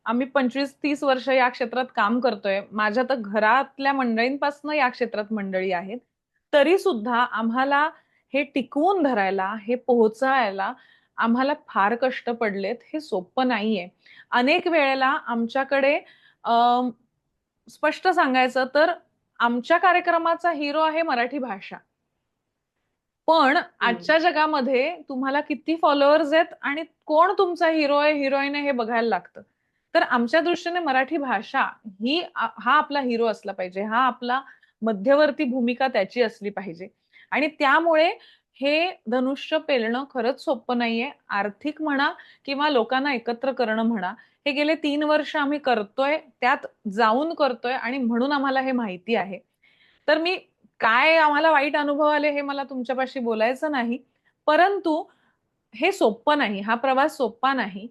आम्ही 25-30 वर्ष या क्षेत्रात काम करतोय. माझ्या तर घरातल्या मंडळींपासून या क्षेत्रात मंडळी आहेत. तरी सुद्धा आम्हाला हे टिकवून धरायला, हे पोहोचायला आम्हाला फार कष्ट पडलेत. हे सोपं नाहीये. अनेक वेळेला आमच्याकडे स्पष्ट सांगायचं तर आमच्या कार्यक्रमाचा हिरो आहे मराठी भाषा. पण हं. आजच्या जगामध्ये तुम्हाला किती फॉलोअर्स आहेत आणि कोण तुमचा हिरो आहे, हिरोईन आहे हे बघायला लागतं. तर आमच्या दृष्टीने मराठी भाषा हा आपला हिरो असला पाहिजे. हा आपला मध्यवर्ती भूमिका त्याची असली पाहिजे. आणि त्यामुळे हे धनुष्य पेलणं खरंच सोपं नाहीये. आर्थिक म्हणा किंवा लोकांना एकत्र करणं म्हणा. हे गेले 3 वर्ष आम्ही करतोय, त्यात जाऊन करतोय आणि म्हणून आम्हाला हे माहिती आहे. तर मी काय आम्हाला वाईट अनुभव आले हे मला तुमच्यापाशी बोलायचं नाही. परंतु हे सोप्पं नाही. हा प्रवास सोप्पा नाही.